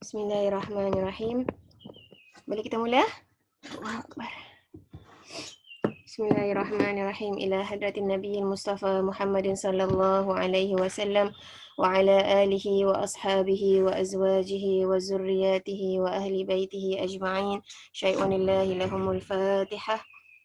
Bismillahirrahmanirrahim. Boleh kita mula? Allahu Akbar. Bismillahirrahmanirrahim. Ila hadratin Nabiyil Mustafa Muhammadin sallallahu alaihi wasallam wa ala alihi wa ashabihi wa azwajihi wa zurriyatihi wa ahli baitihi ajma'in. Syai'un lillahi lahumul Fatihah.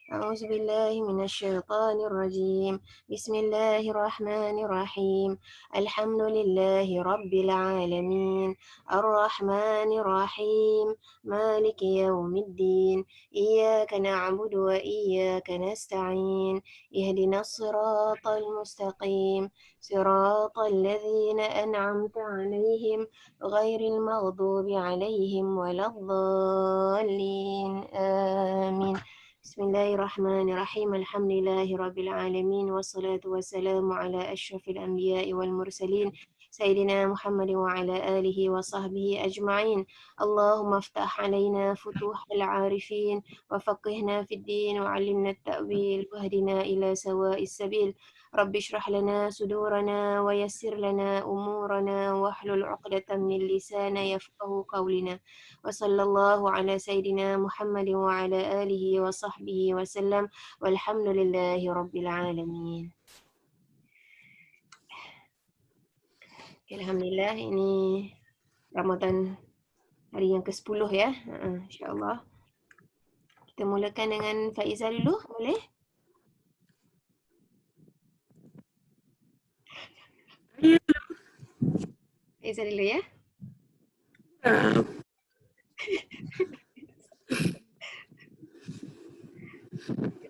أعوذ بالله من الشيطان الرجيم بسم الله الرحمن الرحيم الحمد لله رب العالمين الرحمن الرحيم مالك يوم الدين إياك نعبد وإياك نستعين اهدنا الصراط المستقيم صراط الذين أنعمت عليهم غير المغضوب عليهم ولا الضالين آمين Bismillahirrahmanirrahim. Alhamdulillahi Rabbil Alamin. Wassalatu wassalamu ala ashrafil anbiya'i wal mursalin. Sayyidina Muhammad wa ala alihi wa sahbihi ajma'in. Allahumma aftah alaina futuhal arifin. Wa faqihna fid din wa alimna at-ta'wil. Wahdina ila sawa'is sabil. Rabbi shrah lana sudurana wa yassir lana umurana wahlul 'uqdatam min lisana yafqahu qawlina. Wa sallallahu ala sayyidina Muhammad wa ala alihi wa sahbihi wa sallam walhamdulillahi rabbil alamin. Alhamdulillah, ini Ramadan hari yang ke-10 ya. InsyaAllah. Kita mulakan dengan Faizal dulu, boleh? Faizal dulu ya.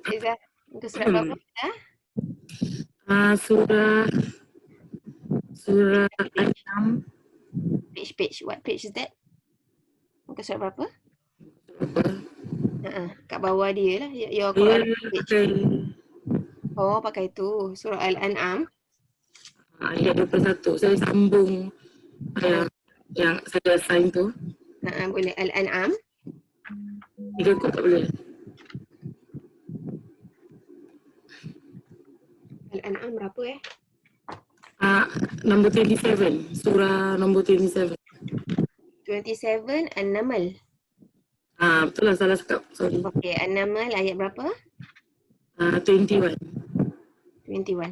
Faizal, muka surat berapa? Surah 6. Page. What page is that? Muka surat berapa? Kat bawah dia lah. Your Quran page. Oh, pakai tu. Surah Al-An'am. Ayat 21. Saya sambung ayat yang saya assign tu. Boleh. Al-An'am. 3 kot tak boleh. Al-An'am berapa Number 27. Surah nombor 27. 27 An-Naml. Betul lah, salah cakap. Sorry. Okey, An-Naml ayat berapa? 21. 21.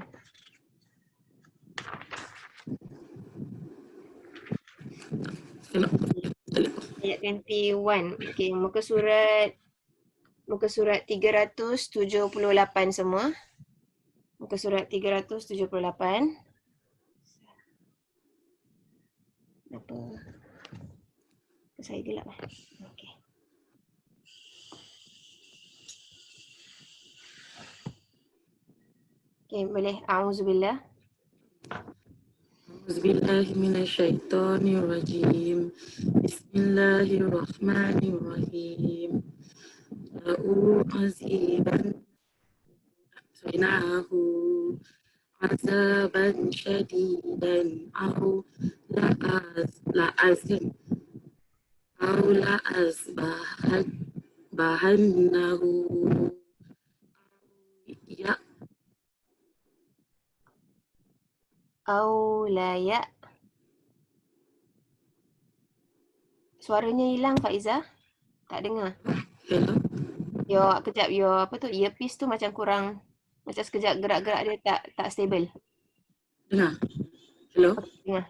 Ayat 21. Okey, muka surat 378 semua. Muka surat 378. Apa? Saya gelap Okey. Okey, boleh. A'udzubillah. A'udzubillahi minasyaitonirrajim. Bismillahirrahmanirrahim. La'u aziban suinahu azaban syadidan au la'azin au bahannahu ya Aulaya. Suaranya hilang, Faiza. Tak dengar. Hello. Kejap, earpiece tu macam kurang, macam sekejap gerak-gerak dia tak stable. Dengar. Hello. Dengar.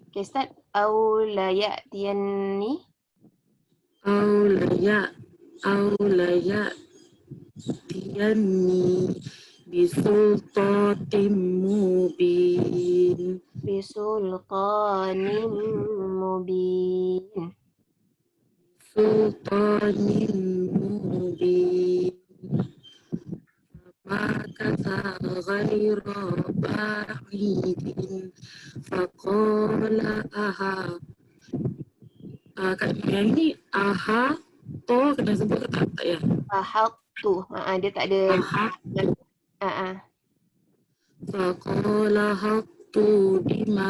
Okay, start. Aulaya tianni. Aulaya tianni bisultanim mubin. Bisultanim mubin. Sultanim mubin. Makatha ghaira ba'idin faqala aha. Yang ni aha to kena sebut tak ya? Ahaq tu. Dia tak ada. Faqala haqtu bima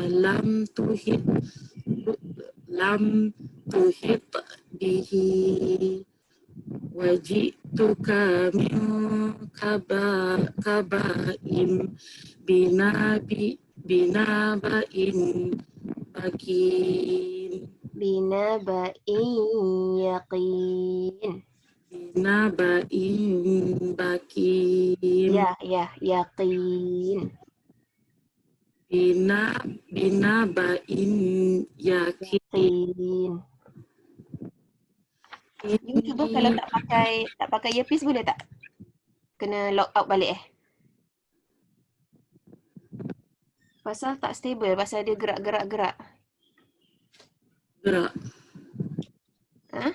lam tuhit bihi wajituka min kaba'in binaba'in yakin. Binaba'in yaqin. Binaba'in bakin. Yaqin. Binaba'in yakin. Yaqin. You cuba kalau tak pakai earpiece boleh tak? Kena log out balik Pasal tak stable, pasal dia gerak. Gerak. Ha?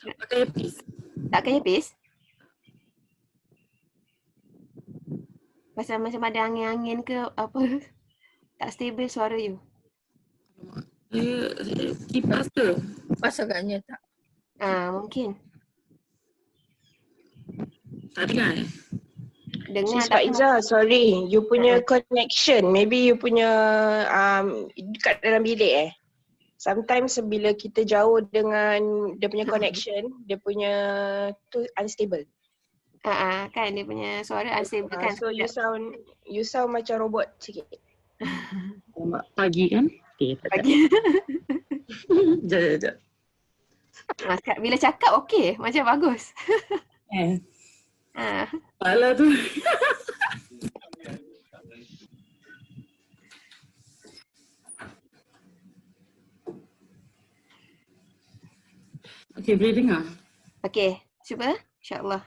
Tak pakai earpiece. Tak pakai earpiece? Pasal macam ada angin-angin ke apa. Tak stable suara you. Kipas ke? Pas agaknya tak. Mungkin. Tak dengar Dengar Sis tapi Faiza, sorry. You punya connection, maybe you punya dekat dalam bilik Sometimes bila kita jauh dengan dia punya connection, dia punya tu unstable. kan dia punya suara unstable kan. So you sound macam robot sikit. Pagi kan? Okay, tak. Pagi. Sekejap. Bila cakap okey, macam bagus. Kepala tu. Okay, boleh dengar? Okey, cuba insya-Allah.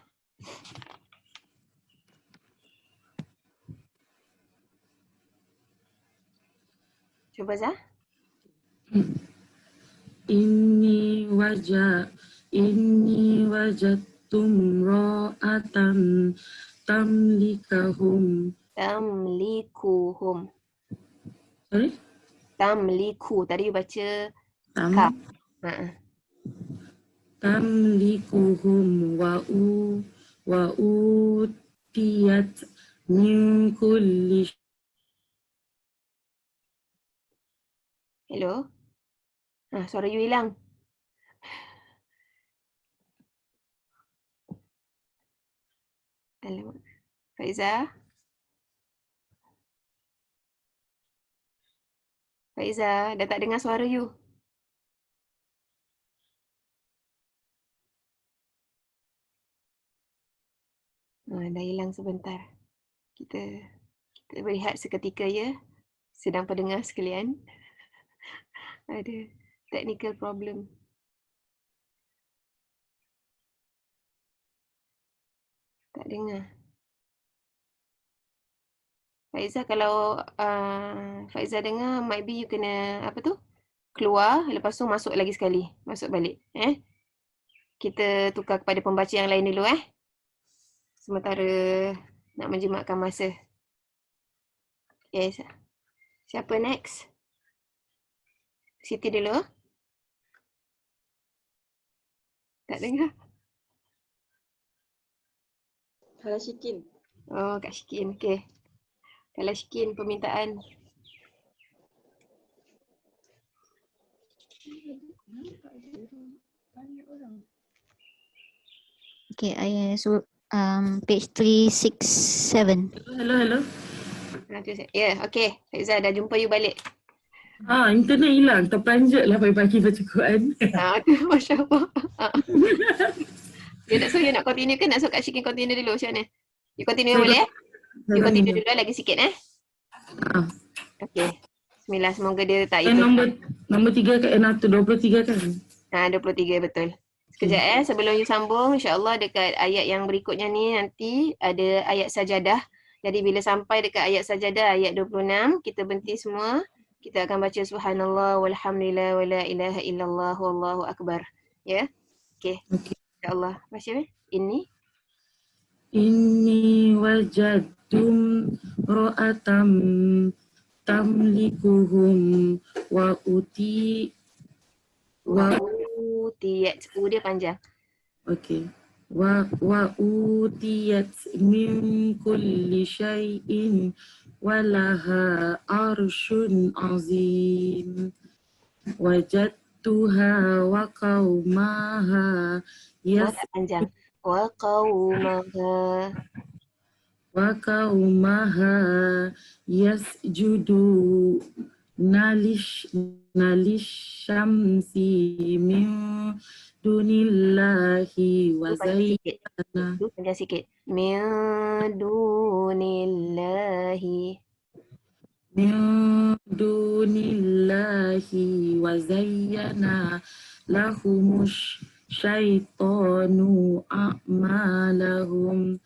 Cuba Zah. Inni wajadtum ra'atan tamlikuhum. Sorry? Tamliku. Tadi you baca kaf. Tamlikuhum wa utiyat min kulli. Hello? Suara you hilang. Alamak. Faiza? Faiza, dah tak dengar suara you. Dah hilang sebentar. Kita berehat seketika ya. Sedang pendengar sekalian. Ada technical problem. Tak dengar. Faiza, kalau Faiza dengar, might be you kena keluar, lepas tu masuk lagi sekali. Masuk balik. Kita tukar kepada pembaca yang lain dulu sementara nak menjematkan masa. Yes. Siapa next? Siti dulu. Tak dengar. Kalau Syikin. Oh, Kak Syikin. Okey. Kalau Syikin permintaan. Okay, page 367. Hello. Ya, okey. Faiza, dah jumpa you balik. Internet hilang. Terperanjat lah pagi-pagi baca Quran. Masya Allah. You nak continue ke? Nak suruh Kak Syikin continue dulu macam mana? You continue boleh? You continue dulu lagi sikit Okey. Bismillah, semoga dia tak ikut. Nombor 3 kan? 23 kan? 23 betul. Sekejap sebelum you sambung, insya-Allah dekat ayat yang berikutnya ni nanti ada ayat sajadah. Jadi bila sampai dekat ayat sajadah ayat 26, kita berhenti semua. Kita akan baca subhanallah walhamdulillah wala ilaha illallah wallahu akbar. Ya. Okey. Insya-Allah. Baca Inni wajadtum ra'atam tamlikuhum wa utiyat. Dia panjang. Okay. Wa utiyat min kulli syai'in walaha arshun azim. Wajadtuha wa qaumaha panjang. Wa qaumaha yasjudu nalisyamsi min dunillahi wa Panjang sikit. zayyana Panjang sikit. Min dunillahi. min dunillahi wa zayyana lahumush syaitanu a'malahum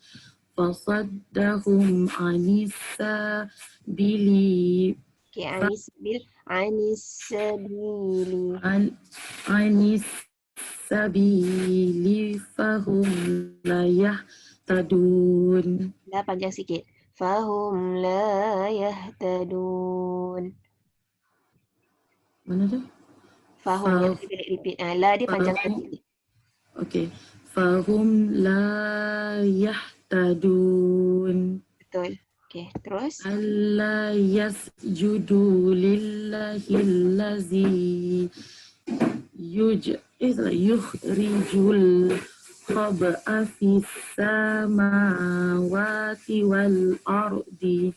fasaddahum anis-sabili Okay, anis-sabili. anis-sabili fahum la yahtadun. Dah panjang sikit. Fahum la yahtadun. Mana tu? Fahum yang kita repeat. La dia panjangkan sikit. Okay. Fahum la yahtadun. Betul. Okay, terus. Alla yasjudu lillahi allazi yukhrijul khab'a fis samawati wal ardi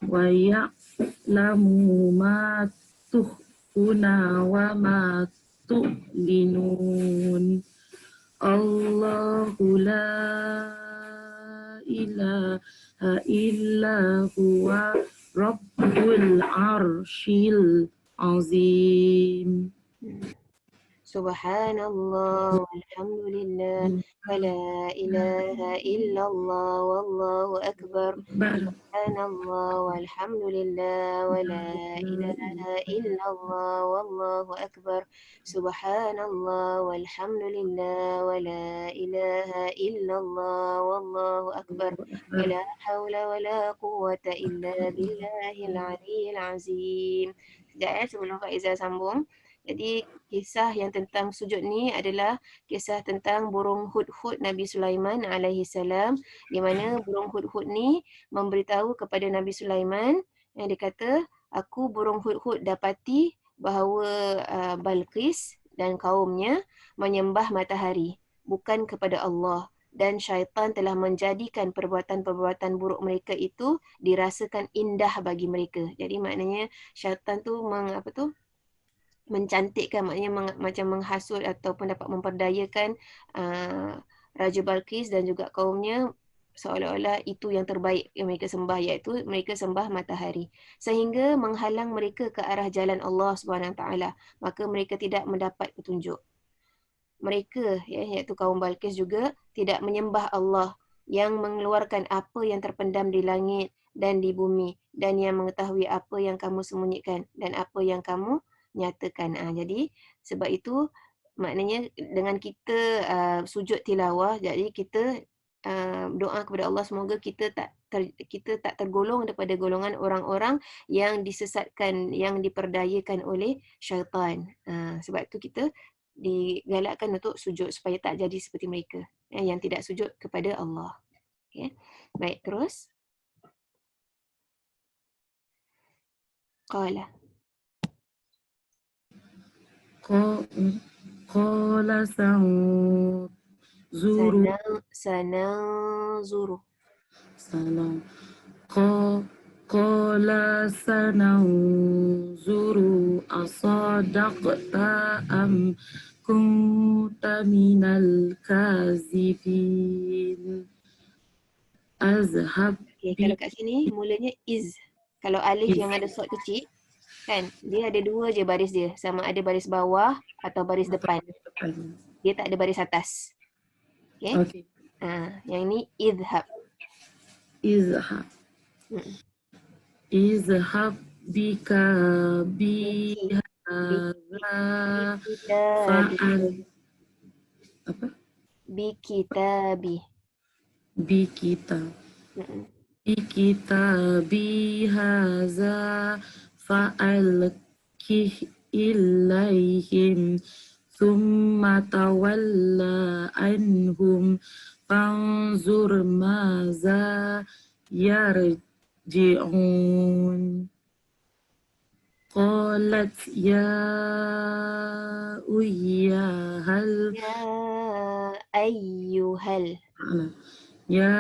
wa ya'lamu ma tukhfuna wa ma tu'linun. Allahu la ilaha illa huwa rabbul arshil azim. Subhanallah walhamdulillah wa la ilaha illallah wallahu akbar. Subhanallah walhamdulillah wa la ilaha illallah wallahu akbar. Subhanallah walhamdulillah wa la ilaha illallah wallahu akbar. Wa la hawla wa la quwwata illa billahil aliyyil azim. Sekejap sebelum Faizal sambung. Jadi kisah yang tentang sujud ni adalah kisah tentang burung hudhud Nabi Sulaiman alaihi salam, di mana burung hudhud ni memberitahu kepada Nabi Sulaiman yang dia kata, aku burung hudhud dapati bahawa Balqis dan kaumnya menyembah matahari bukan kepada Allah, dan syaitan telah menjadikan perbuatan-perbuatan buruk mereka itu dirasakan indah bagi mereka. Jadi maknanya syaitan tu mencantikkan, maknanya macam menghasut ataupun dapat memperdayakan Raja Balqis dan juga kaumnya seolah-olah itu yang terbaik yang mereka sembah, iaitu mereka sembah matahari, sehingga menghalang mereka ke arah jalan Allah SWT. Maka mereka tidak mendapat petunjuk. Mereka, iaitu kaum Balqis juga tidak menyembah Allah yang mengeluarkan apa yang terpendam di langit dan di bumi, dan yang mengetahui apa yang kamu sembunyikan dan apa yang kamu nyatakan. Jadi sebab itu maknanya dengan kita sujud tilawah, jadi kita doa kepada Allah semoga kita tak tergolong daripada golongan orang-orang yang disesatkan, yang diperdayakan oleh syaitan. Sebab itu kita digalakkan untuk sujud supaya tak jadi seperti mereka yang tidak sujud kepada Allah. Okay. Baik, terus. Qala sanzuru sananzuru. Qala sananzuru asadaqta am kunta minal kazibin. Azhab. Okay, kalau kat sini mulanya is. Kalau alif yang ada sod kecil, kan, dia ada dua je baris dia. Sama ada baris bawah atau baris depan. Dia tak ada baris atas. Okay. Yang ni izhab. Izhab. Izhab bika bihadza fa'al. Apa? Bikitabi. Bikitabi hadza fa'alqih ilaihim thumma tawalla anhum fanzur maza yarji'un. Qalat ya ayyuhal ya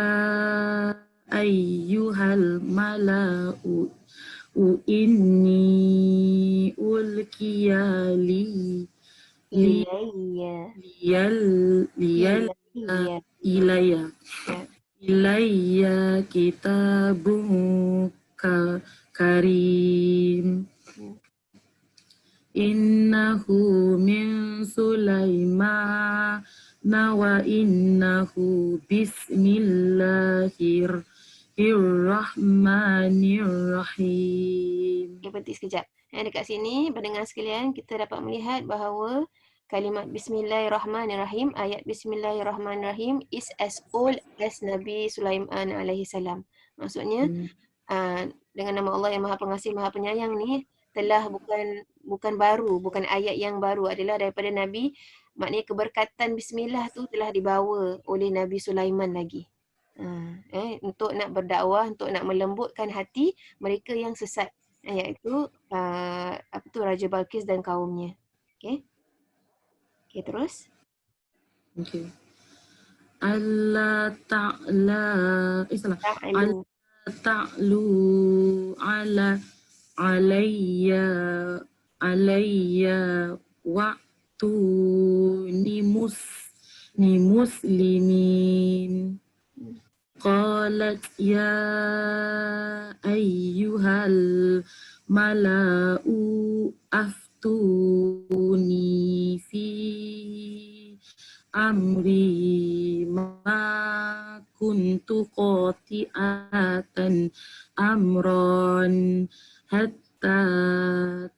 ayyuhal mala'u inni ulkiya Ilayya. liyal liyal Ilayya. ilayya Ya. ilayya kitabun karim innahu min Sulaiman wa innahu bismillahirrahmanirrahim. Okay, berhenti sekejap. Dekat sini, pendengar sekalian, kita dapat melihat bahawa kalimat Bismillahirrahmanirrahim, ayat Bismillahirrahmanirrahim is as old as Nabi Sulaiman alaihi salam. Maksudnya, dengan nama Allah yang Maha Pengasih, Maha Penyayang ni telah bukan baru, bukan ayat yang baru, adalah daripada Nabi. Maknanya keberkatan Bismillah tu telah dibawa oleh Nabi Sulaiman lagi. Untuk nak berdakwah, untuk nak melembutkan hati mereka yang sesat, iaitu Raja Balqis dan kaumnya. Okey. Okey, terus. Okey. Allah ta'ala Ta'lu. ta'lu alayya wa'tuni muslimin. Qalat ya ayyuhal mala'u aftuni fi amri ma kuntu qati'atan amran hatta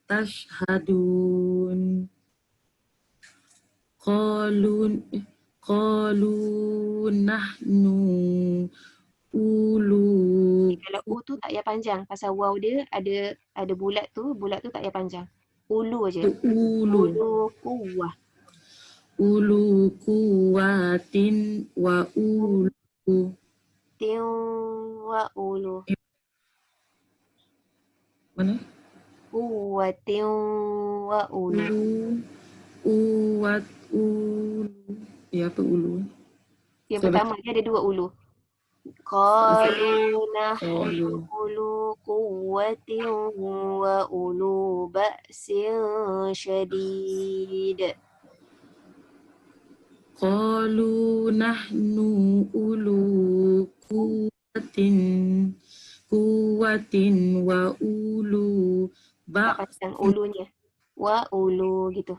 tashhadun. Qalu nahnu ulu. Kalau u tu tak payah panjang, pasal waw dia ada bulat tu tak payah panjang. Ulu aja. Ulu kuwah. Ulu kuwatin wa ulu Tiu wa ulu. mana? Kuwatiu wa ulu. Uwat ulu. Ya, apa ulu? Yang pertama dia ada dua ulu. Qalu nahnu ulu quwwatin wa ulu ba'sin syadid. Qalu nahnu ulu kuwatin wa ulu Tak panjang ulunya. Wa ulu gitu.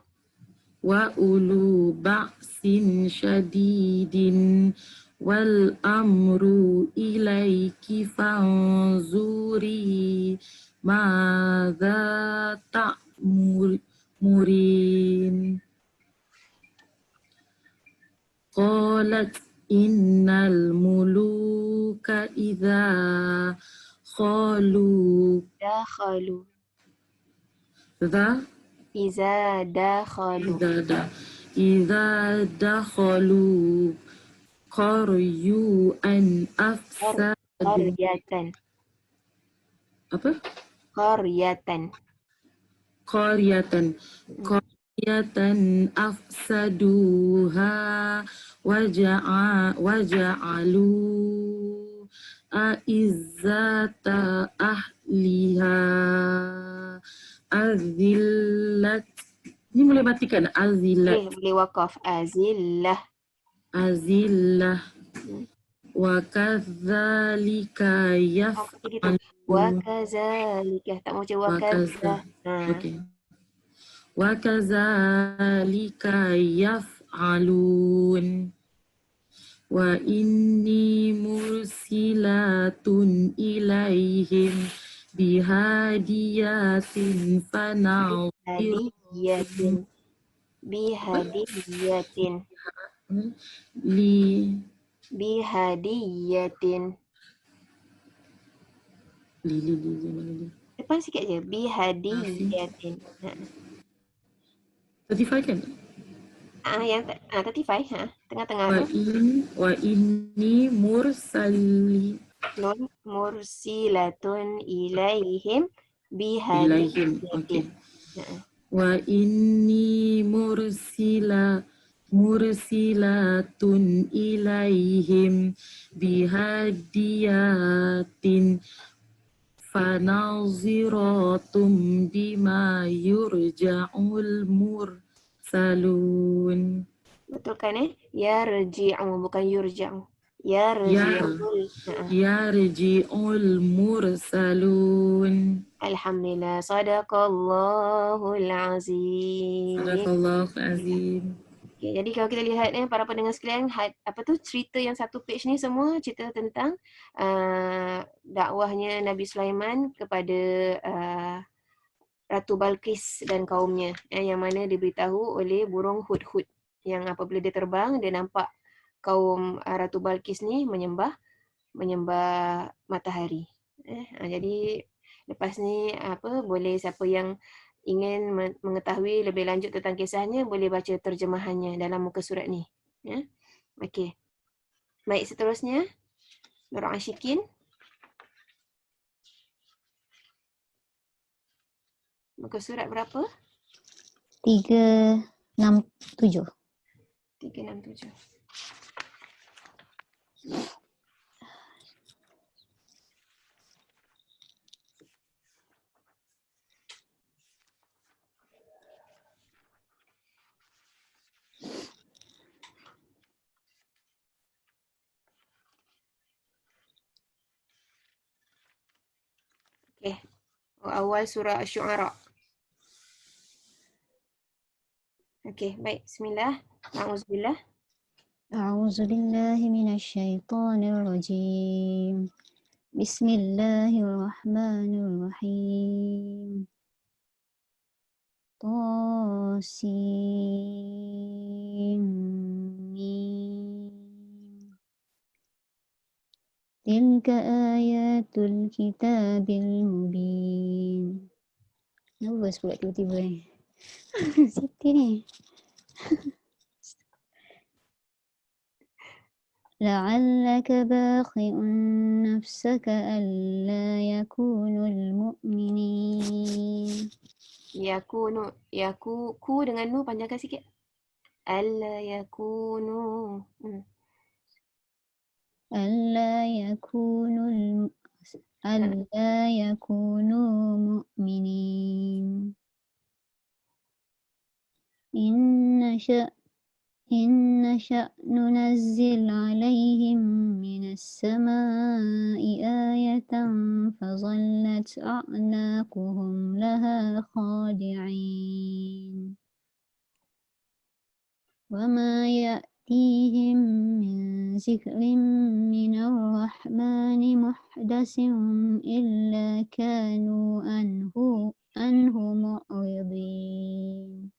wa ulu ba'sin syadidin wal amru ilaiki fanzuri madza ta'murin. Qalat innal muluka idza khalu Dakhalu. dha Iza dakhalu. idza dakhalu qaryu'an afsadu Qaryatan. apa? Qaryatan. Qaryatan afsaduha waja'alu a'izzata ahliha azillat. Ini boleh matikan azillat. Boleh wakaf. Azillah. Wa kadzalika yaf'alu. Wa kazalika. Tak macam wa kazza. Okay. Wa kadzalika yaf'alun. Wa inni mursilatun ilaihim bihadiyatin fana'udhirin Bihadiyatin. Depan sikit je. Bihadiyatin. 35 kan? Yang 35. Tengah-tengah tu. Wa inni mursilatun ilaihim ilaihim. bihadiyatin. Wa inni mursilatun ilaihim bihadiyatin fanaziratum bima yurja'ul mursalun. Betul kan Yarji'u bukan yurja'u. Yarji'ul. Yarji'ul mursalun. Alhamdulillah. Sadaqallahul azim. Sadaqallahul azim. Okay, jadi kalau kita lihat para pendengar sekalian, cerita yang satu page ni semua cerita tentang dakwahnya Nabi Sulaiman kepada Ratu Balqis dan kaumnya, yang mana diberitahu oleh burung hudhud, yang apabila dia terbang dia nampak kaum Ratu Balqis ni menyembah matahari. Jadi lepas ni boleh siapa yang ingin mengetahui lebih lanjut tentang kisahnya boleh baca terjemahannya dalam muka surat ni. Okey. Baik, seterusnya Nurul Ashikin. Muka surat berapa? 367. 367. Okey. Awal surah Asy-Syu'ara. Okey, baik. Bismillah. A'udzubillah. أعوذ بالله من الشيطان الرجيم. بسم الله الرحمن الرحيم. طاسيم. تلك آيات الكتاب المبين. Nervous pula tiba-tiba ni. Siti ni. لعلك باخع نفسك ألا يكونوا المؤمنين. Ku dengan nu panjangkan sikit. Alla yakunu. ألا يكونوا مؤمنين. إن نشأ ننزل عليهم من السماء آية فظلت أعناقهم لها خاضعين. وما يأتيهم من ذكر من الرحمن محدث إلا كانوا عنه معرضين.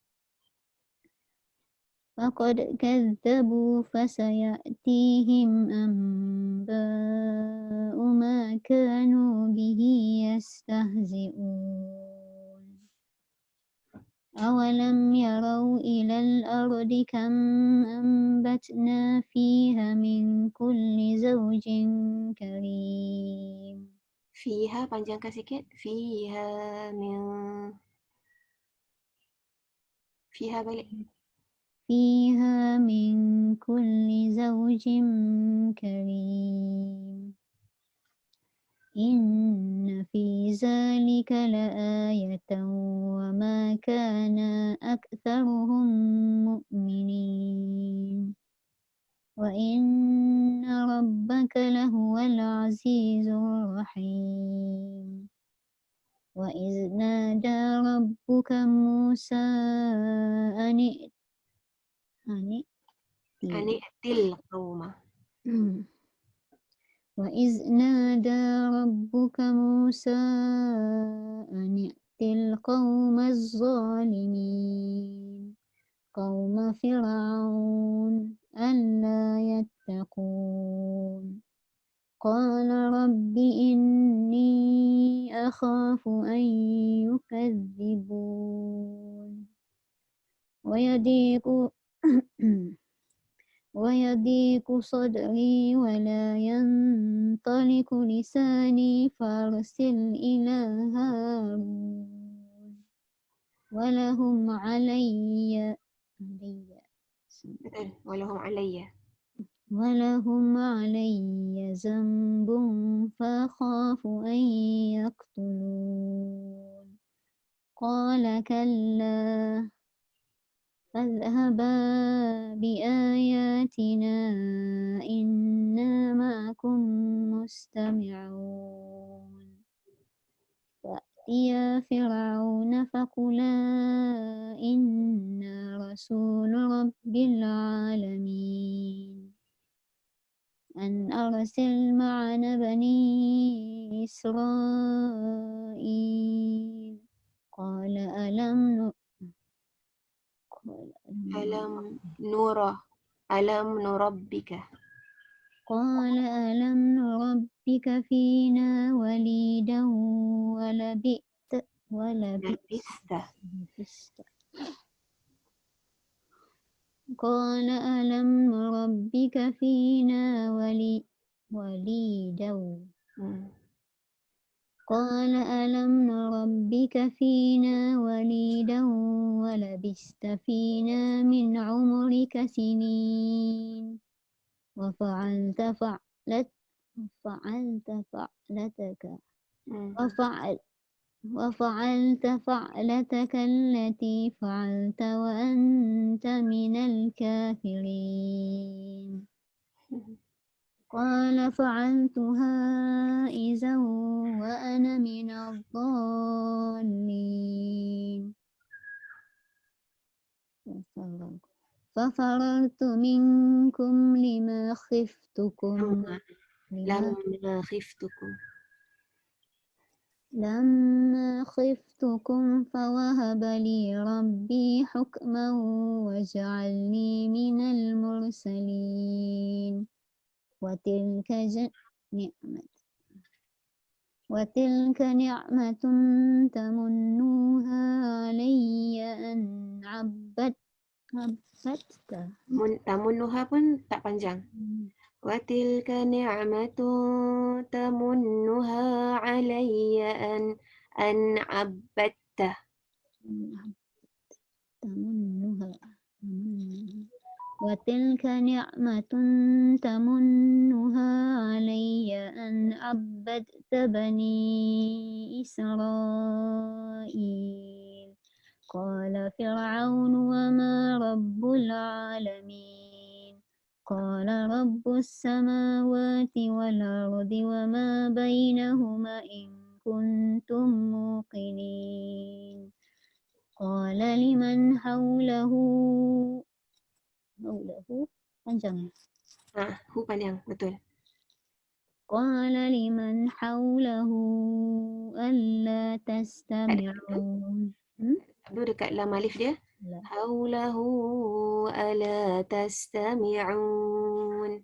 فقد كذبوا فسيأتيهم أنباء ما كانوا به يستهزئون. أولم يروا إلى الأرض كم أنبتنا فيها من كل زوج كريم. Fiha panjangkan sikit. Fiha balik. فيها من كل زوج كريم. إن في ذلك لآية وما كان أكثرهم مؤمنين. وإن ربك لهو العزيز الرحيم. وإذ نادى ربك موسى أن Ani'til qauma. وإذ نادى ربك موسى أن ائت القوم الظالمين قوم فرعون ألا يتقون. قال رب إني أخاف أن يكذبون. ويضيق صدري ولا ينطلق لساني فأرسل إلى هارون Walahum alayya. ولهم علي ذنب فأخاف أن يقتلون قال كلا فاذهبا بآياتنا إنا معكم مستمعون فأتيا فرعون فقولا إنا رسول رب العالمين أن أرسل معنا بني إسرائيل قال ألم نربك قال ألم نربك فينا وليدا لبثت قال ألم نربك فينا وليدا قال ألم نربك فينا وليدا ولبثت فينا من عمرك سنين وفعلت فعلتك التي فعلت وأنت من الكافرين قال فعلتها إذا وأنا من الضالين ففررت منكم لما خفتكم لما خفتكم فوهب لي ربي حكما وجعلني من المرسلين وتلك نعمة تمنوها علي أن عبدت tamunnuha pun tak panjang. Wa tilka ni'matun tamunnuha alayya an abadta. وتلك نعمة تمنها علي أن عبدت بني إسرائيل قال فرعون وما رب العالمين قال رب السماوات والأرض وما بينهما إن كنتم موقنين قال لمن حوله panjang Hu panjang, betul. قال لمن حوله ألا تستمعون Dulu dekat lam alif dia. Haulahu ala tastami'un.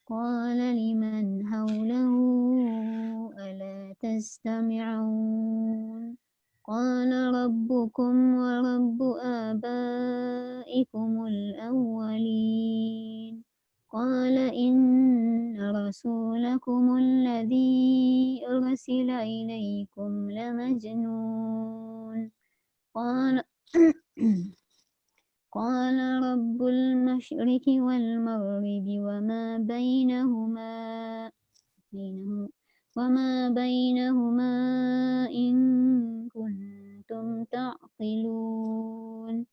قال لمن حوله ألا تستمعون قال ربكم ورب آبائكم الأولين قال إن رسولكم الذي أرسل إليكم لمجنون قال رب المشرق والمغرب وما بينهما إن كنتم تعقلون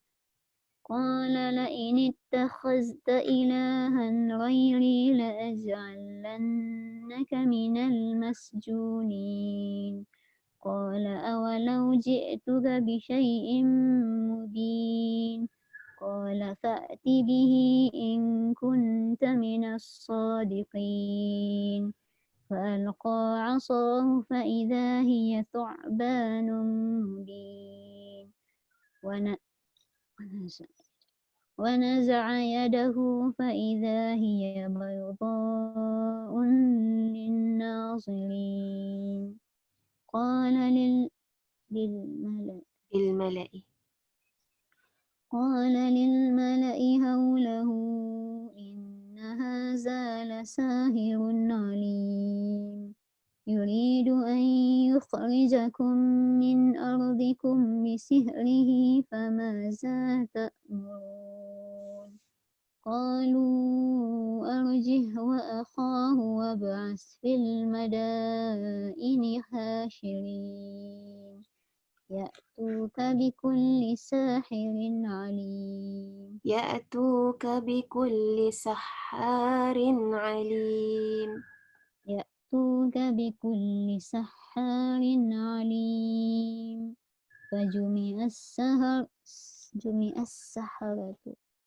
قال لئن اتخذت إلها غيري لأجعلنك من المسجونين قال أولو جئتك بشيء مبين قال فأت به إن كنت من الصادقين فألقى عصاه فإذا هي ثعبان مبين ونزع يده فإذا هي بيضاء للناظرين قال للملأ حوله إن هذا لساحر عليم يريد أن يخرجكم من أرضكم بسحره فماذا تأمرون قالوا أرجه وأخاه وابعث في المدائن حاشرين يأتوك بكل ساحر عليم يأتوك بكل سحار عليم. يأتوك بكل سحار عليم فجمع السحرة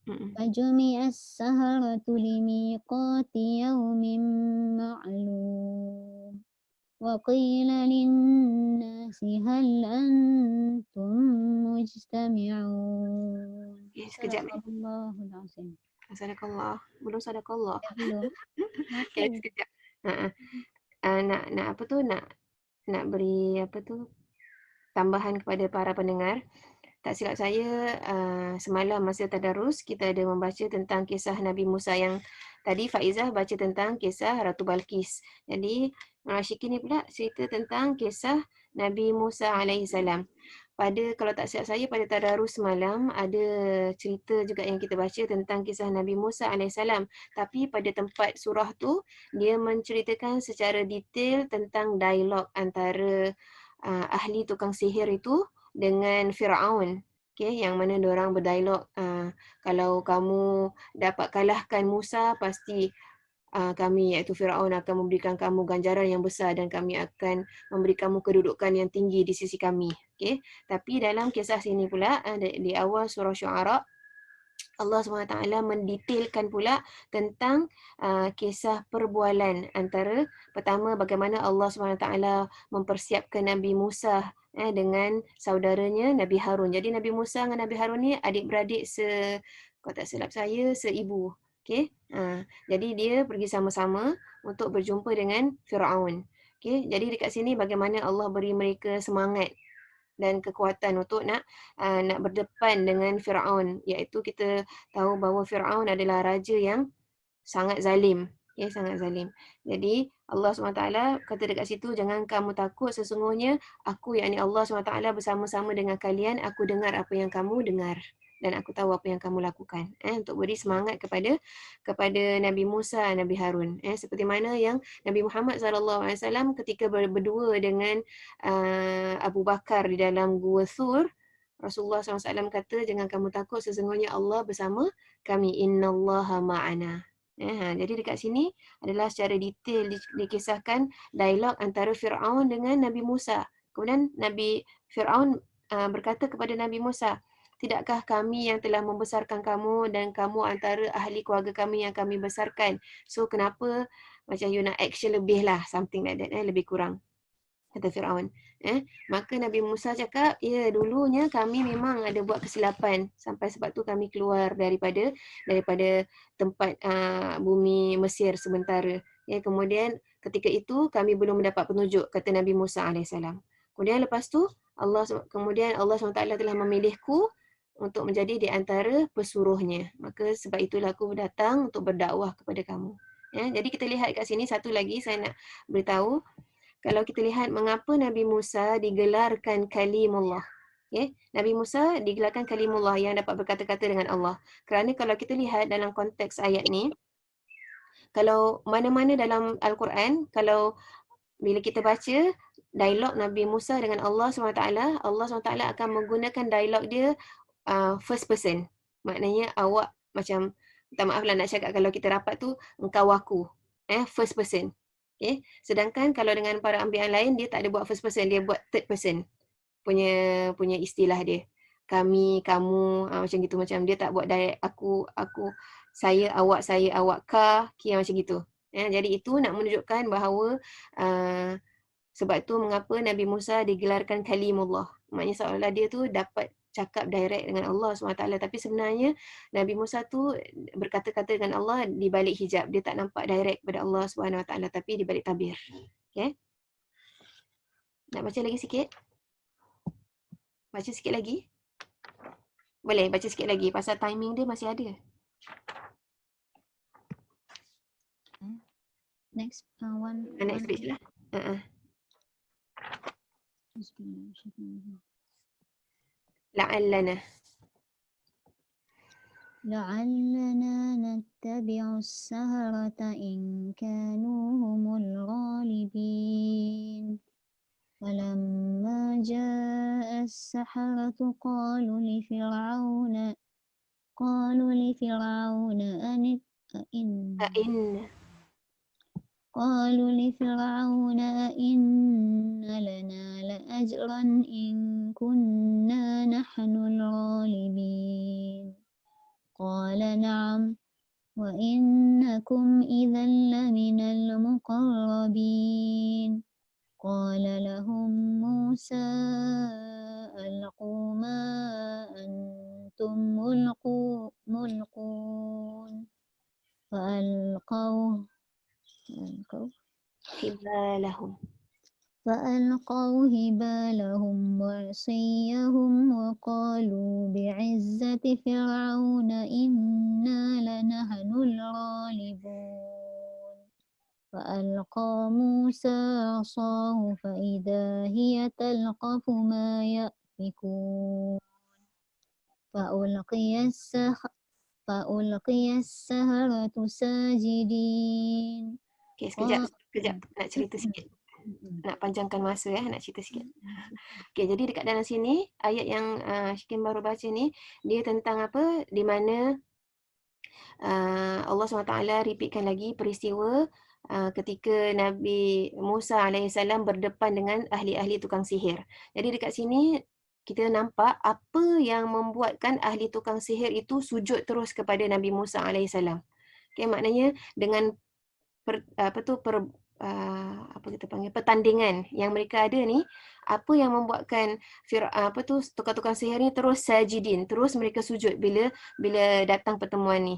فجمع السحرة لميقات يوم معلوم وقيل للناس هل أنتم مجتمعون Sekejap. صدق الله العظيم. Sadaqallah. Belum sadaqallah. Belum. Okay, sekejap. Nak apa tu? Nak beri apa tu? Tambahan kepada para pendengar. Tak silap saya, semalam masa tadarus kita ada membaca tentang kisah Nabi Musa yang tadi Faizah baca tentang kisah Ratu Balqis. Jadi Syikir ni pula cerita tentang kisah Nabi Musa alaihissalam. Kalau tak silap saya pada tadarus semalam ada cerita juga yang kita baca tentang kisah Nabi Musa alaihissalam. Tapi pada tempat surah tu dia menceritakan secara detail tentang dialog antara ahli tukang sihir itu dengan Firaun. Okay, yang mana diorang berdialog, kalau kamu dapat kalahkan Musa, pasti kami iaitu Firaun akan memberikan kamu ganjaran yang besar dan kami akan memberi kamu kedudukan yang tinggi di sisi kami. Okay. Tapi dalam kisah sini pula, di awal surah Syu'ara, Allah SWT mendetailkan pula tentang kisah perbualan antara pertama bagaimana Allah SWT mempersiapkan Nabi Musa dengan saudaranya Nabi Harun. Jadi Nabi Musa dengan Nabi Harun ni adik-beradik kalau tak silap saya seibu. Okay? Jadi dia pergi sama-sama untuk berjumpa dengan Firaun. Okay? Jadi dekat sini bagaimana Allah beri mereka semangat dan kekuatan untuk nak berdepan dengan Firaun, iaitu kita tahu bahawa Firaun adalah raja yang sangat zalim, ya, sangat zalim. Jadi Allah SWT kata dekat situ, jangan kamu takut, sesungguhnya aku yakni Allah SWT bersama-sama dengan kalian, aku dengar apa yang kamu dengar dan aku tahu apa yang kamu lakukan, untuk beri semangat kepada Nabi Musa, Nabi Harun, seperti mana yang Nabi Muhammad SAW ketika berdua dengan Abu Bakar di dalam Gua Thur, Rasulullah SAW kata, jangan kamu takut, sesungguhnya Allah bersama kami, innallaha ma'ana. Jadi dekat sini adalah secara detail dikisahkan dialog antara Firaun dengan Nabi Musa. Kemudian Nabi Firaun berkata kepada Nabi Musa, tidakkah kami yang telah membesarkan kamu dan kamu antara ahli keluarga kami yang kami besarkan. So kenapa macam you nak action lebih lah, something like that, lebih kurang, kata Firaun. Maka Nabi Musa cakap, ya dulunya kami memang ada buat kesilapan sampai sebab tu kami keluar daripada tempat bumi Mesir sementara. Kemudian ketika itu kami belum mendapat petunjuk, kata Nabi Musa alaihissalam. Kemudian lepas tu Allah SWT telah memilihku untuk menjadi di antara pesuruhnya. Maka sebab itulah aku datang untuk berdakwah kepada kamu. Jadi kita lihat kat sini satu lagi saya nak beritahu. Kalau kita lihat mengapa Nabi Musa digelarkan Kalimullah. Nabi Musa digelarkan Kalimullah yang dapat berkata-kata dengan Allah. Kerana kalau kita lihat dalam konteks ayat ni, kalau mana-mana dalam Al-Quran, kalau bila kita baca dialog Nabi Musa dengan Allah SWT, Allah SWT akan menggunakan dialog dia first person. Maknanya awak macam, minta maaf lah nak cakap kalau kita rapat tu, engkau aku. First person. Sedangkan kalau dengan para anbiya lain, dia tak ada buat first person, dia buat third person punya istilah dia. Kami, kamu, macam gitu, macam dia tak buat direct aku, saya, awak, ka, macam gitu. Jadi itu nak menunjukkan bahawa sebab tu mengapa Nabi Musa digelarkan Kalimullah. Maknanya seolah dia tu dapat cakap direct dengan Allah SWT. Tapi sebenarnya Nabi Musa tu berkata-kata dengan Allah di balik hijab. Dia tak nampak direct kepada Allah SWT, tapi di balik tabir. Okay? Nak baca lagi sikit? Baca sikit lagi? Boleh baca sikit lagi pasal timing dia masih ada. Next one. Next page lah. La'allana. لعلنا نتبع السحرة إن كانوا هم الغالبين فلما جاء السحرة قالوا لفرعون أئن أئن لنا لأجرا إن كنا نحن الغالبين قال نعم وإنكم إذا لمن المقربين قال لهم موسى ألقوا ما أنتم ملقون فألقوا حبالهم وعصيهم وقالوا بعزة فرعون إنا لنحن الغالبون فألقى موسى عصاه فإذا هي تلقف ما يأفكون فألقي السحرة ساجدين. Okay, sekejap. Nak cerita sikit. Nak panjangkan masa nak cerita sikit. Okay, jadi dekat dalam sini, ayat yang Syikin baru baca ni, dia tentang apa? Di mana Allah SWT repeatkan lagi peristiwa ketika Nabi Musa AS berdepan dengan ahli-ahli tukang sihir. Jadi dekat sini, kita nampak apa yang membuatkan ahli tukang sihir itu sujud terus kepada Nabi Musa AS. Okay, maknanya dengan pertandingan yang mereka ada ni, apa yang membuatkan tukang-tukang sihir ni terus sajidin, terus mereka sujud bila datang pertemuan ni,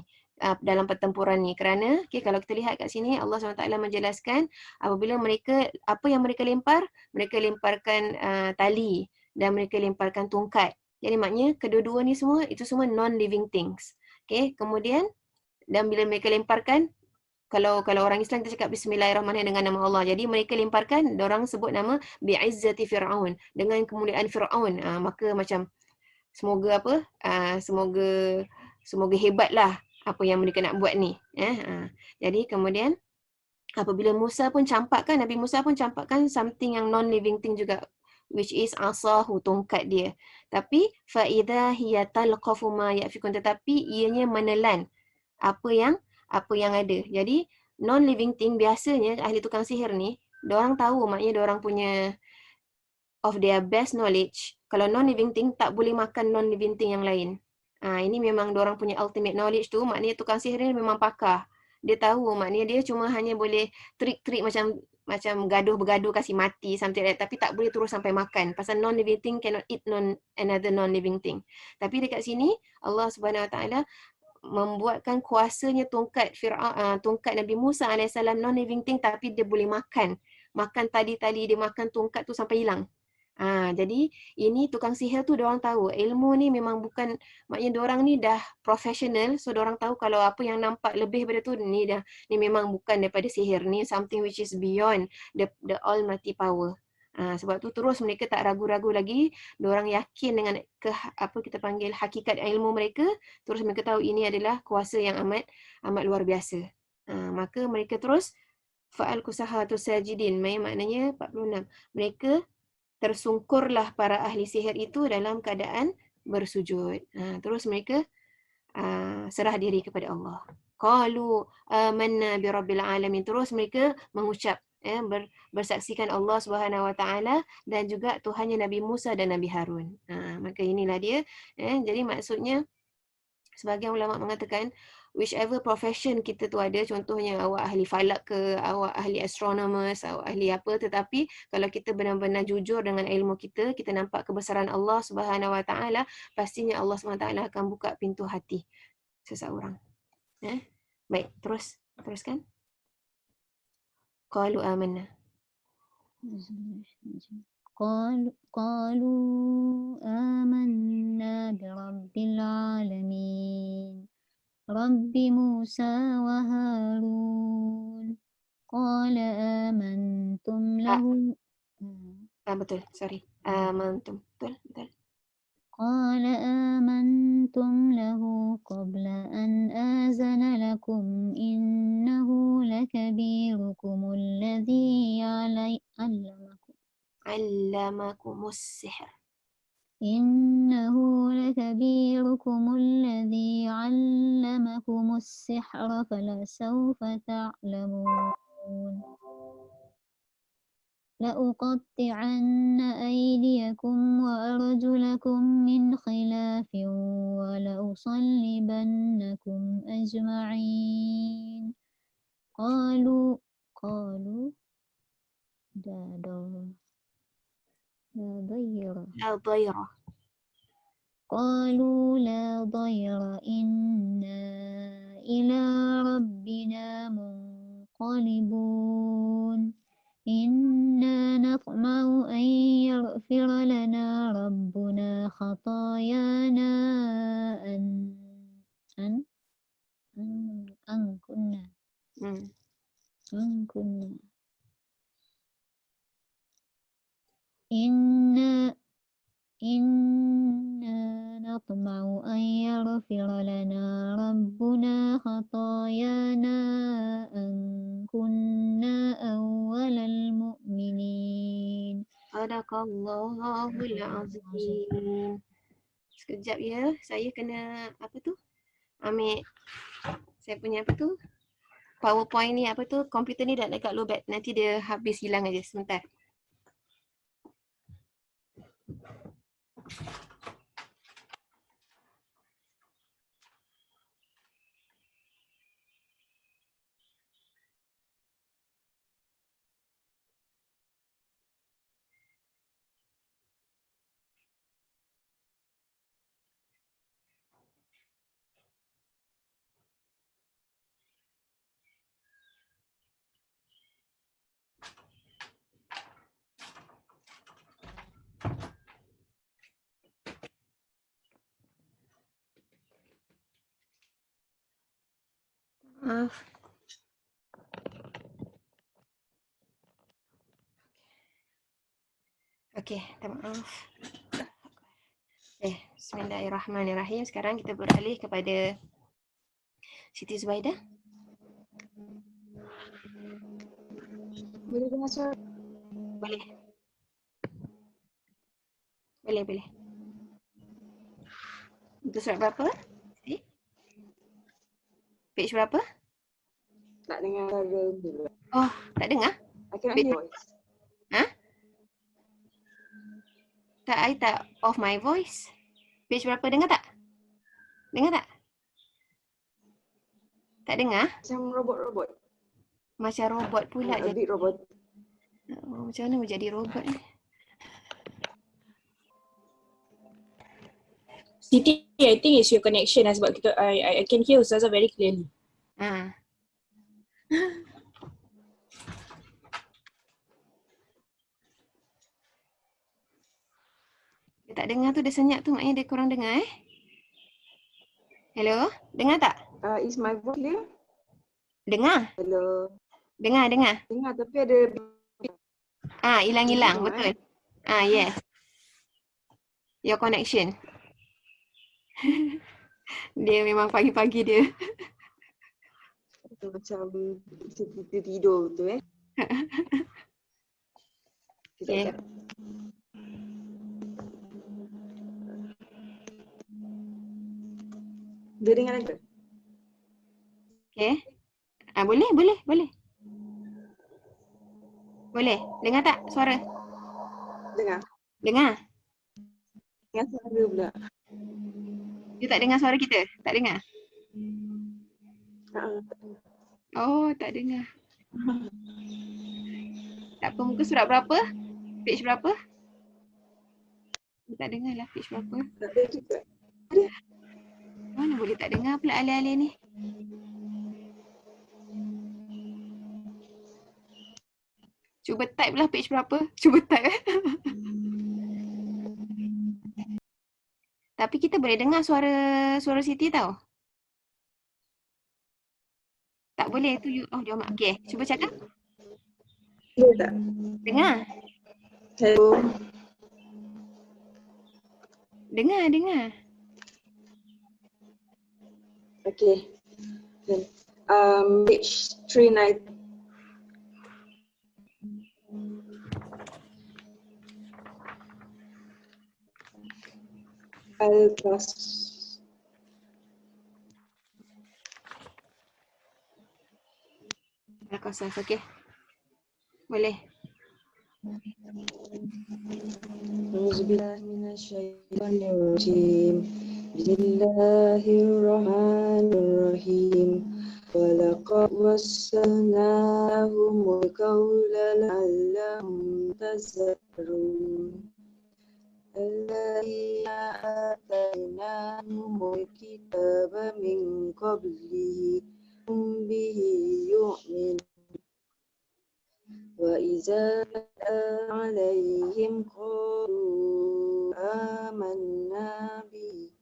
dalam pertempuran ni. Kerana kalau kita lihat kat sini, Allah SWT menjelaskan apabila mereka, apa yang mereka lempar, mereka lemparkan tali dan mereka lemparkan tongkat. Jadi maknanya kedua-dua ni semua, itu semua non-living things. Okay, kemudian dan bila mereka lemparkan, kalau orang Islam kita cakap Bismillahirrahmanirrahim dengan nama Allah. Jadi mereka lemparkan, orang sebut nama bi'izzati Fir'aun, dengan kemuliaan Fir'aun. Maka macam semoga semoga hebatlah apa yang mereka nak buat ni. Jadi kemudian apabila Nabi Musa pun campakkan something yang non-living thing juga, which is asahu, tongkat dia. Tapi fa'idha hiya talqafu ma ya'fikun, tetapi ianya menelan apa yang ada. Jadi non-living thing, biasanya ahli tukang sihir ni, diorang tahu, maknanya diorang punya of their best knowledge, kalau non-living thing tak boleh makan non-living thing yang lain. Ini memang diorang punya ultimate knowledge tu, maknanya tukang sihir ni memang pakar. Dia tahu, maknanya dia cuma hanya boleh trik-trik macam gaduh-bergaduh kasih mati something like that, tapi tak boleh terus sampai makan. Pasal non-living thing cannot eat another non-living thing. Tapi dekat sini Allah Subhanahu Wa Taala membuatkan kuasanya tongkat Nabi Musa AS non-living thing, tapi dia boleh makan tali-tali, dia makan tongkat tu sampai hilang. Jadi ini tukang sihir tu diorang tahu ilmu ni memang bukan, maknanya diorang ni dah professional, so diorang tahu kalau apa yang nampak lebih daripada tu ni memang bukan daripada sihir, ni something which is beyond the almighty power. Sebab tu terus mereka tak ragu-ragu lagi, diorang yakin dengan kita panggil hakikat ilmu mereka, terus mereka tahu ini adalah kuasa yang amat luar biasa. Maka mereka terus fa'al kusahatu sajidin, maknanya 46, mereka tersungkurlah para ahli sihir itu dalam keadaan bersujud. Terus mereka serah diri kepada Allah. Qalu amanna bi rabbil alamin, terus mereka mengucap bersaksikan Allah Subhanahu Wa Taala dan juga Tuhannya Nabi Musa dan Nabi Harun. Maka inilah dia. Jadi maksudnya, sebagian ulama mengatakan whichever profession kita tu ada, contohnya awak ahli falak ke, awak ahli astronomers, awak ahli apa, tetapi kalau kita benar-benar jujur dengan ilmu kita, kita nampak kebesaran Allah Subhanahu Wa Taala, pastinya Allah Subhanahu Wa Taala akan buka pintu hati seseorang. Baik, teruskan. Qalu amanna. قالوا آمنا برب العالمين رب موسى وهارون قال آمنتم له betul, sorry. Amantum. Betul. قال آمنتم له قبل لكم إنه لكبيركم الذي علمكم Allamakumus sihr. إنه لكبيركم الذي علمكم السحر فلسوف تعلمون لأقطعن أيديكم وأرجلكم من خلاف ولأصلبنكم أجمعين قالوا لا ضير La dhayra. قالوا لا ضير إنا إلى ربنا منقلبون إنا نطمع أن يغفر لنا ربنا خطايانا أن كنا إنا نطمع أن يغفر لنا ربنا خطايانا أن كنا أول المؤمنين. Sadaqallahul azim. Sekejap ya, saya kena apa tu? Ambil saya punya apa tu? PowerPoint ni apa tu? Komputer ni dah dekat low bat. Nanti dia habis hilang aja sebentar. Maaf. Okey, minta maaf. Bismillahirrahmanirrahim. Sekarang kita beralih kepada Siti Zubaidah. Boleh dengar suara? Boleh. Boleh. Itu surat berapa? Page berapa? Tak dengar suara dulu. Oh, tak dengar? I cannot hear voice. Tak, I tak off my voice. Page berapa? Dengar tak? Dengar tak? Tak dengar? Macam robot-robot. Macam robot pula A jadi. bit robot. Oh, macam mana menjadi robot ni? Siti, I think it's your connection lah sebab kita I can hear Ustazah very clearly. Ha. Dia tak dengar tu, dia senyap tu maknanya dia kurang dengar Hello? Dengar tak? Is my voice clear? Dengar? Hello. Dengar. Dengar tapi ada Hilang-hilang, Dengar, betul. Yes. Your connection. Dia memang pagi-pagi dia. macam kita tidur tu Okay. Dia dengar ke? Okay. Boleh. Boleh. Dengar tak suara? Dengar. Dengar. Dengar suara pula. Dia tak dengar suara kita? Tak dengar? Oh, tak dengar. Tak apa, muka surat berapa? Page berapa? Dia tak dengar lah page berapa. Tak ada juga. Mana boleh tak dengar pula alih-alih ni? Cuba type lah page berapa. Cuba type. Tapi kita boleh dengar suara Siti tau. Tak boleh tu you. Oh, jom. Okay, cuba cakap. Boleh tak? Dengar. Hello. Dengar. Okay. Page 390. Al-Qas. Al-Qasas, okey. Boleh. Auzubillahi minasyaitonirrajim. Bismillahirrahmanirrahim. Walaqad wassalnahumul qawla la'allahum tazakkarun. Alladzina atainahumul kitaba min qablihi hum bihi yu'minun. Wa iza alaihim qalu amanna bi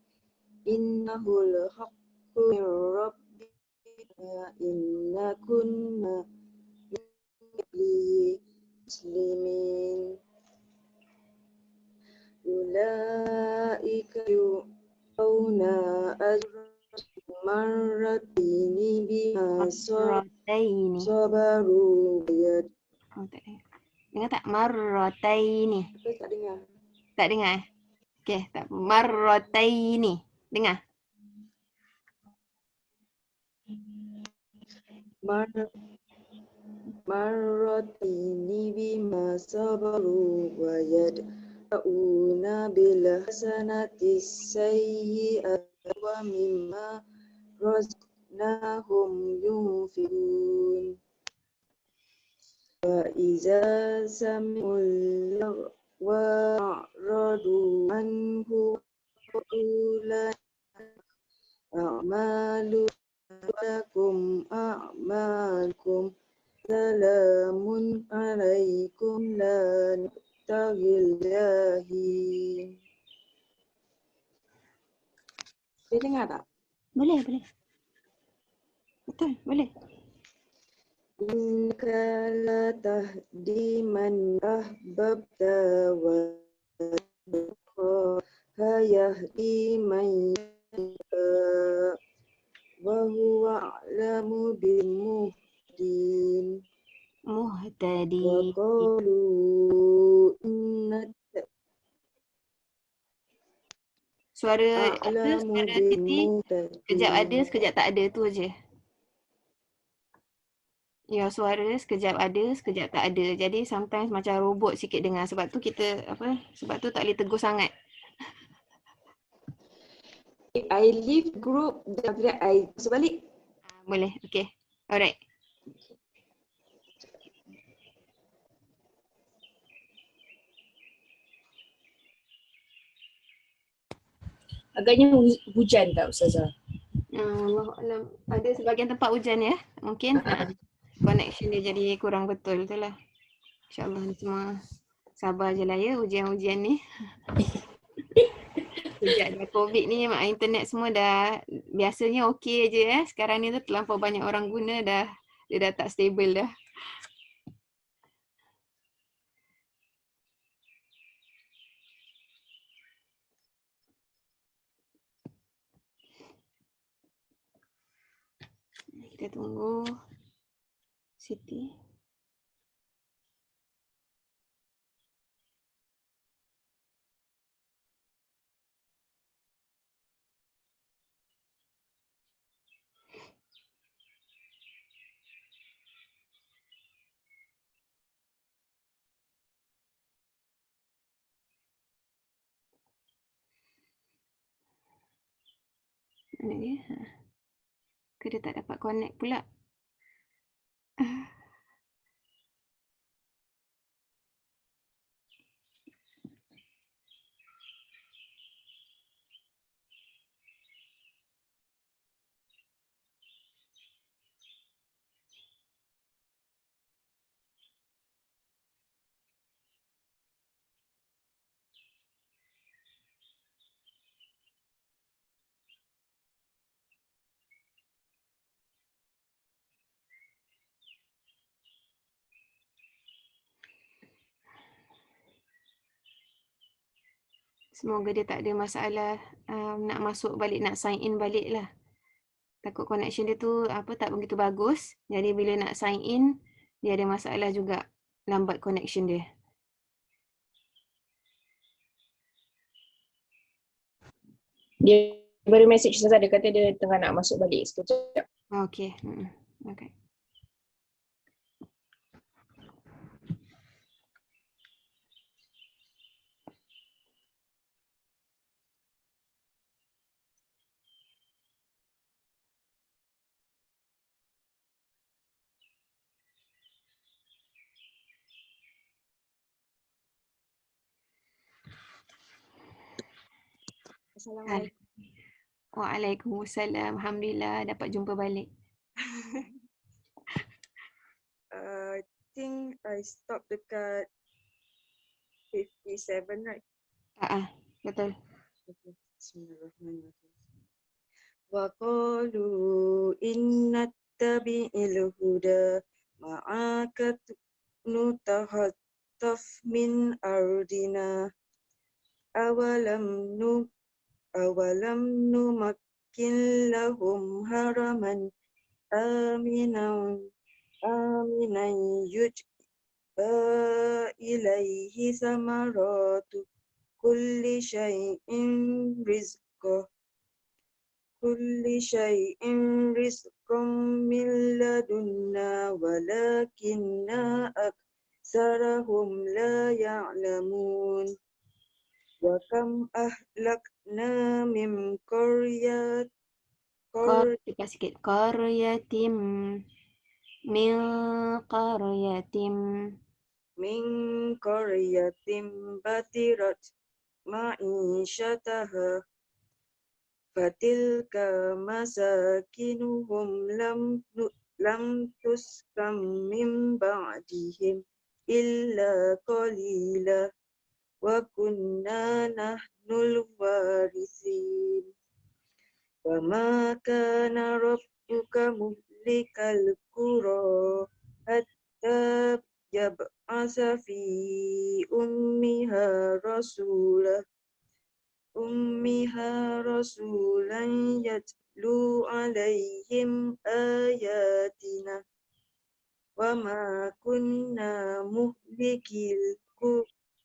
innahul haqqu min rabbina inna kunna min muslimin. Ulaika yu'tawna ajrahum marrataini bima Marrataini. sabaru wa Oh, tak dengar. Dengar tak? Marrataini. tak dengar. Tak dengar eh? Okey, tak. Marrataini. Dengar. Marratini bima sabaru wa yad'una bil hasanati sayyi'ati wa mimma razaqnahum yunfiqun. Wa iza sami'ul lagwa a'radu anhu wa qula a'malu lakum a'malukum salamun alaikum la nabtaghil jahilin. Boleh dengar tak? Boleh, boleh. Betul, boleh. Innaka la tahdi man ahbabta wa yahdi man yasha wa huwa a'lamu bil muhtadin. Muhtadi. Wa qalu inna Suara apa? a'lamu Suara bil Siti sekejap ada, muhtadin. sekejap tak ada, tu je. Ya, suara sekejap ada, sekejap tak ada. Jadi sometimes macam robot sikit dengar. Sebab tu kita apa? Sebab tu tak boleh tegur sangat. I leave group, then after that I masuk balik. Boleh. Okey. Alright. Agaknya hujan tak Ustazah? Allah Alam. Ada sebahagian tempat hujan ya. Mungkin connection dia jadi kurang betul tu lah. InsyaAllah ni semua sabar je lah ya ujian-ujian ni. Sejak dah COVID ni internet semua dah biasanya okey je ya. Sekarang ni tu terlampau banyak orang guna dah. Dia dah tak stable dah. Kita tunggu Siti. Mana dia? Ke dia tak dapat connect pula? Semoga dia tak ada masalah nak masuk balik, nak sign in balik lah. Takut connection dia tu tak begitu bagus. Jadi bila nak sign in, dia ada masalah juga, lambat connection dia. Dia baru message Ustazah, dia kata dia tengah nak masuk balik sekejap. Okey. Okey. Assalamualaikum. Waalaikumsalam. Alhamdulillah dapat jumpa balik. I think I stop dekat 57, right? Betul. Okay. Bismillahirrahmanirrahim. Wa qalu innattabi'il huda ma'aka nutahattaf min ardina awalam numakkin lahum haraman aminan yujba ilaihi samaratu kulli syai'in rizqan min ladunna walakinna aktsarahum la ya'lamun. Wa kam ahlakna min Sikit. Qaryatim min qaryatim batirat ma'isyataha fatilka masakinuhum lam tuskam min ba'dihim illa qalila wa kunna nahnul warisin. Wa ma kana rabbuka muhlikal qura hatta yab'asa fi ummiha rasulan yatlu alaihim ayatina wa ma kunna muhlikil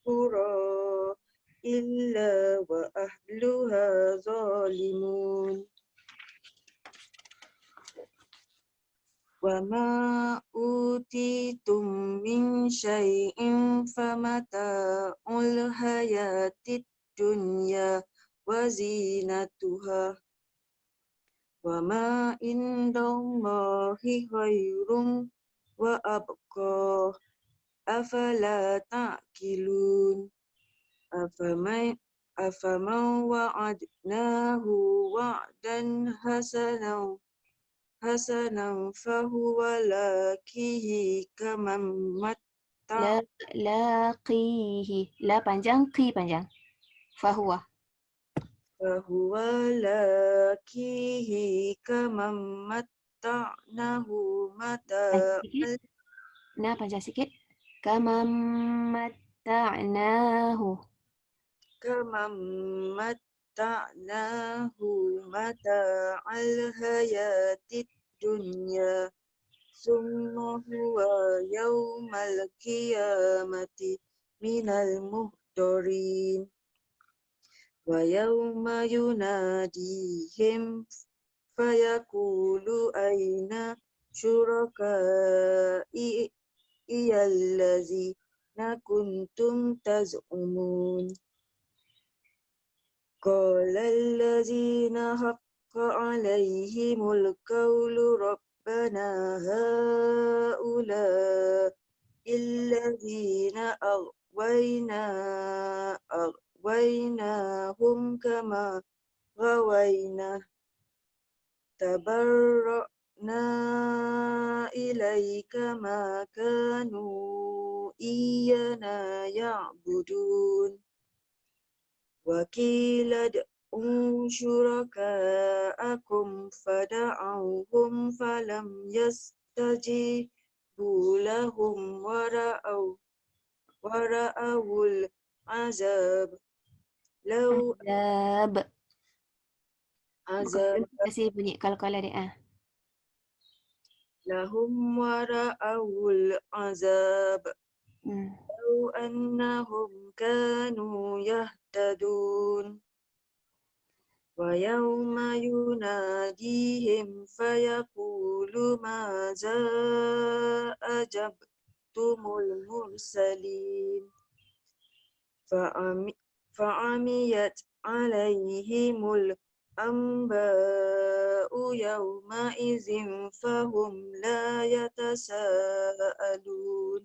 qura illa wa ahluha zalimun. Wa ma utitum min syai'in famata'ul hayatid dunya wa zinatuha wa ma indallahi khairum wa abqa afala ta'qilun. Afaman wa'adnahu wa'dan hasanan fahuwa laqihi kaman laqihi. La panjang, qi panjang. Fahuwa. matta'nahu mata'al Na panjang sikit. Kamam matta'nahu mata'al hayatid dunya summa huwa yawmal qiyamati minal muhdarin wa yawma yunadihim fayaqulu aina syuraka'i iyallazina kuntum taz'umun. Qala allazina haqqa alaihimul qawlu rabbana haula illazina aghwaynahum kama ghawayna tabarra'na ilaika ma kanu iyana ya'budun. Wa qila ad'u syuraka'akum fada'awhum falam yastajibu lahum wa ra'awul azab law azab. azab Kasih bunyi kala-kala dia. lahum wara'awul azab Hmm. law annahum kanu yahtadun wa yawma yunadihim fayaqulu maza ajabtumul mursalin fa'amiyat alaihimul amba'u yawma izin fahum la yatasa'alun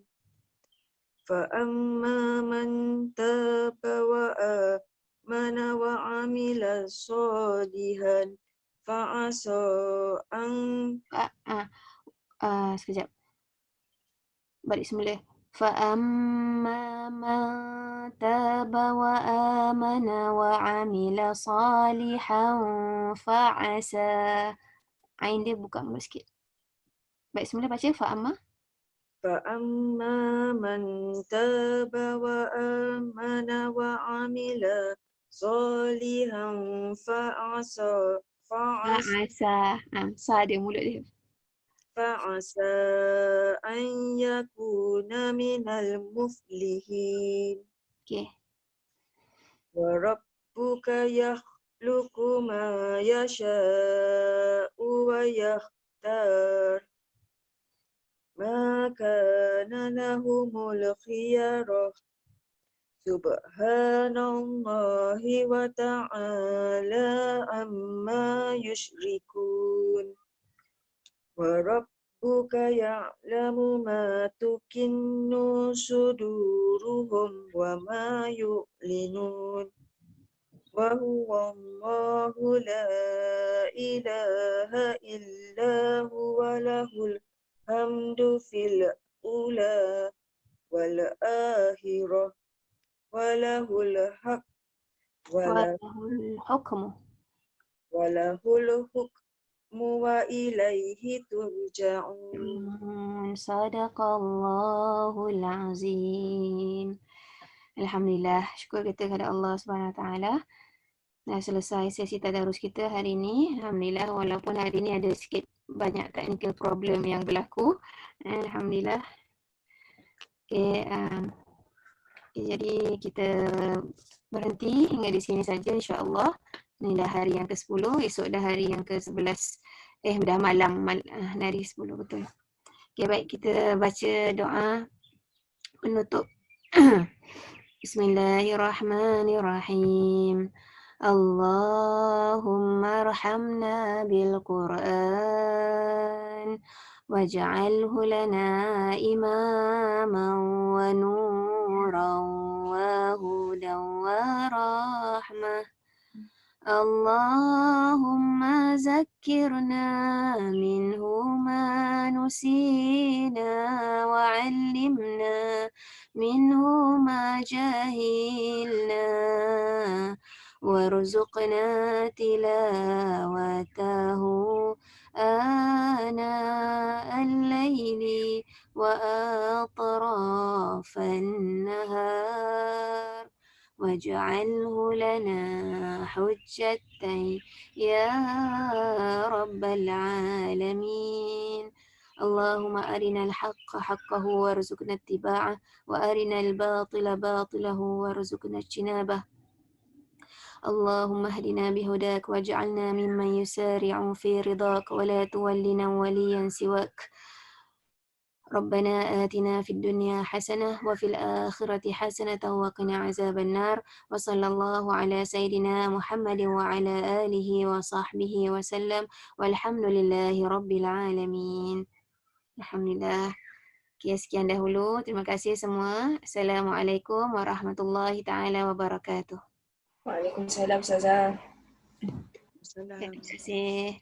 fa'amma man taba wa amana wa amila salihan fa'asa an Sekejap. Balik semula. فَأَمَّا مَنْ تَابَ وَآمَنَ وَعَمِلَ صَالِحًا فَعَسَى. Ain dia buka mulut sikit. Baik, semula baca فَأَمَّا. فَأَمَّا مَنْ تَابَ وَآمَنَ وَعَمِلَ صَالِحًا فَعَسَى Sa dia mulut dia. فَعَسَى أَنْ يَكُونَ مِنَ الْمُفْلِحِينَ Okay. وَرَبُّكَ يَخْلُقُ مَا يَشَاءُ وَيَخْتَارُ مَا كَانَ لَهُمُ الْخِيَرَةُ Subhanallahi wa ta'ala amma yushrikun. Wa rabbuka ya'lamu ma tukinnu suduruhum wa ma yu'linun. Wa huwa Allahu la ilaha illa huwa lahul hamdu fil ula wal akhirah. Walahul haq Walahul hukmu. walahul hukmu wa ilaihi turja'un. Sadaqallahul azim. Alhamdulillah, syukur kita kepada Allah Subhanahu Wa Taala. Dah selesai sesi tadarus kita hari ini. Alhamdulillah, walaupun hari ini ada sikit banyak technical problem yang berlaku. Alhamdulillah. Okay, jadi kita berhenti hingga di sini saja, insya-Allah. Ini dah hari yang ke-10, esok dah hari yang ke-11. Dah malam hari 10, betul. Okay, baik, kita baca doa penutup. Bismillahirrahmanirrahim. Allahumma arhamna bil Qur'an waj'alhu lana imaman wa nuran wa hudan wa rahmah. Allahumma zakkirna minhu ma nusina wa 'allimna minhu ma jahilna warzuqna tilawatahu ana al-layli wa atrafan nahar waj'alhu lana hujjatan ya rabbal alamin. Allahumma arinal haqqa haqqahu warzuqna ittiba'ah wa arinal batila batilahu warzuqna ijtinabah. اللهم اهدنا بهداك واجعلنا ممن يسارع في رضاك ولا تولنا وليا سواك. ربنا آتنا في الدنيا حسنة وفي الآخرة حسنة وقنا عذاب النار وصلى الله على سيدنا محمد وعلى آله وصحبه وسلم والحمد لله رب العالمين. Alhamdulillah. Okay, sekian dahulu. Terima kasih semua. Assalamualaikum warahmatullahi taala wabarakatuh. Waalaikumsalam Ustazah. Terima kasih.